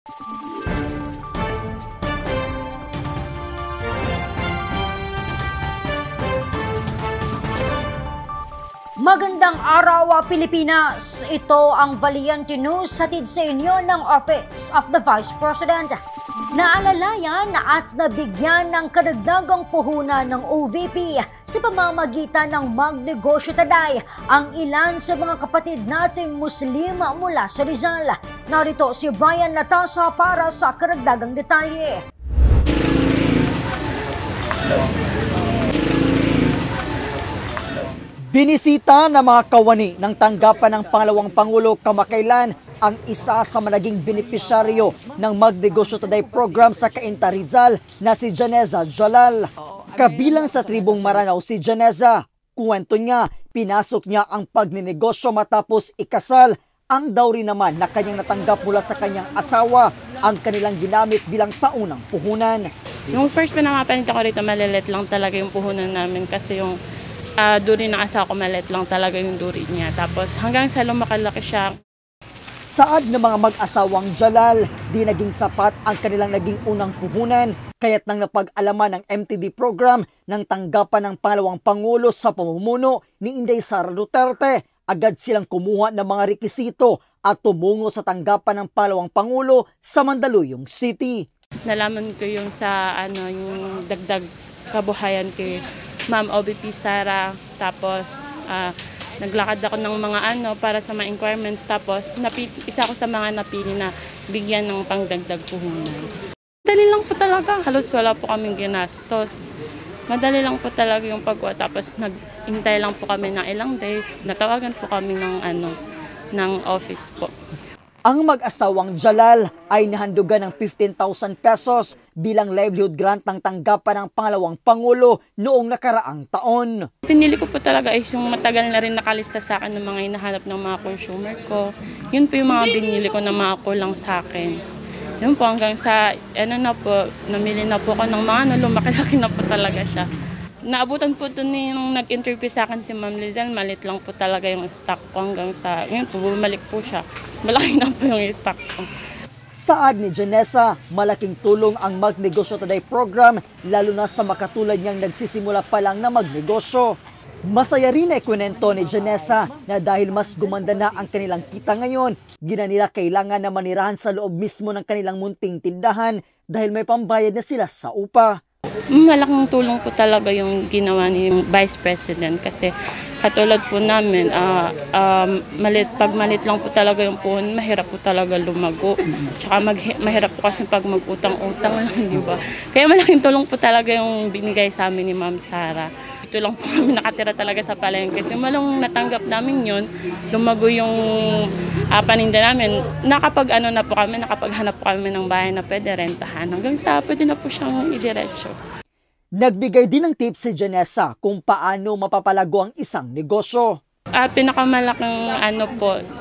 Magandang araw, Pilipinas! Ito ang Valiente News hatid sa inyo ng Office of the Vice President. Naalalayan at nabigyan ng karagdagang puhunan ng OVP sa pamamagitan ng Magnegosyo Taday ang ilan sa mga kapatid nating Muslim mula sa Rizal. Narito si Brian Latasa para sa karagdagang detalye. Binisita ng mga kawani ng tanggapan ng pangalawang Pangulo kamakailan ang isa sa managing benepisyaryo ng Magnegosyo Taday program sa Cainta Rizal na si Janeza Jalal. Kabilang sa tribong Maranao si Janeza. Kuwento niya, pinasok niya ang pagninegosyo matapos ikasal. Ang dowry naman na kanyang natanggap mula sa kanyang asawa ang kanilang ginamit bilang paunang puhunan. Yung first pinamapanit ako rito, malilit lang talaga yung puhunan namin kasi yung duri ng asawa ko maliit lang talaga yung duri niya. Tapos hanggang sa lumakalaki siya. Saad ng mga mag-asawang Jalal, di naging sapat ang kanilang naging unang puhunan, kaya't nang napag-alaman ng MTD program ng tanggapan ng pangalawang Pangulo sa pamumuno ni Inday Sara Duterte, agad silang kumuha ng mga rekisito at tumungo sa tanggapan ng pangalawang Pangulo sa Mandaluyong City. Nalaman ko yung sa yung dagdag kabuhayan kay Ma'am OVP Sara, tapos naglakad ako ng mga para sa mga inquirements, tapos isa ako sa mga napili na bigyan ng pangdagdag puhunan. Madali lang po talaga, halos wala po kaming ginastos. Madali lang po talaga yung pagkuha, tapos naghintay lang po kami ng ilang days, natawagan po kami ng office po. Ang mag-asawang Jalal ay nahandugan ng 15,000 pesos bilang livelihood grant ng tanggapan ng pangalawang Pangulo noong nakaraang taon. Pinili ko po talaga is yung matagal na rin nakalista sa akin ng mga hinahanap ng mga consumer ko. Yun po yung mga binili ko na mga kulang sa akin. Yun po hanggang sa namili na po ako ng mga lumaki-laki na po talaga siya. Naabutan po ito nung nag-interview sa akin si Ma'am Lizelle, malit lang po talaga yung stock ko hanggang sa, ngayon po, bumalik po siya. Malaki na po yung stock ko. Saad ni Janeza, malaking tulong ang Magnegosyo Taday program, lalo na sa makatulad niyang nagsisimula pa lang na magnegosyo. Masaya rin na ikwento ni Janeza na dahil mas gumanda na ang kanilang kita ngayon, nila kailangan na manirahan sa loob mismo ng kanilang munting tindahan dahil may pambayad na sila sa upa. Malaking tulong po talaga yung ginawa ni Vice President kasi katulad po namin, pag malit lang po talaga yung puhunan, mahirap po talaga lumago. Tsaka mahirap po kasi pag mag-utang-utang lang, di ba? Kaya malaking tulong po talaga yung binigay sa amin ni Ma'am Sara. Ito lang po kami nakatira talaga sa palengke. Simulang natanggap namin yun, lumago yung paninda namin. Nakapaghanap po kami ng bahay na pwede rentahan. Hanggang sa pwede na po siyang idiretso. Nagbigay din ng tips si Janeza kung paano mapapalago ang isang negosyo. Pinakamalaking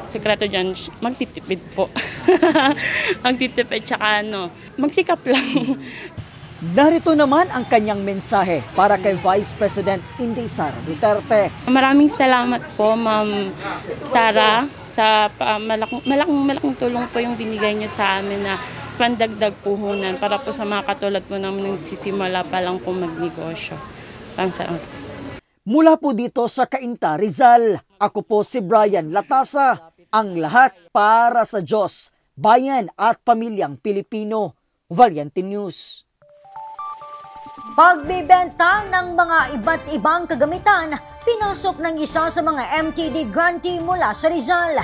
sekreto dyan, magtitipid po. Magtitipid tsaka magsikap lang. Narito naman ang kanyang mensahe para kay Vice President Inday Sara Duterte. Maraming salamat po, Ma'am Sara, sa malaking tulong po yung binigay niyo sa amin na pandagdag puhunan para po sa mga katulad po namin nagsisimula pa lang po magnegosyo. Mula po dito sa Cainta Rizal, ako po si Brian Latasa, ang lahat para sa Diyos, bayan at pamilyang Pilipino. Valiente News. Pagbibenta ng mga iba't ibang kagamitan, pinasok ng isa sa mga MTD grantee mula sa Rizal.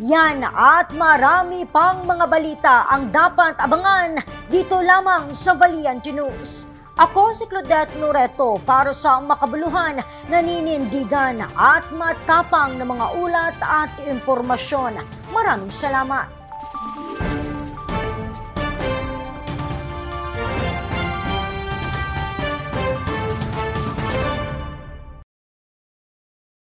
Yan at marami pang mga balita ang dapat abangan dito lamang sa Valiente News. Ako si Claudette Loreto para sa makabuluhan, naninindigan at matapang na mga ulat at impormasyon. Maraming salamat.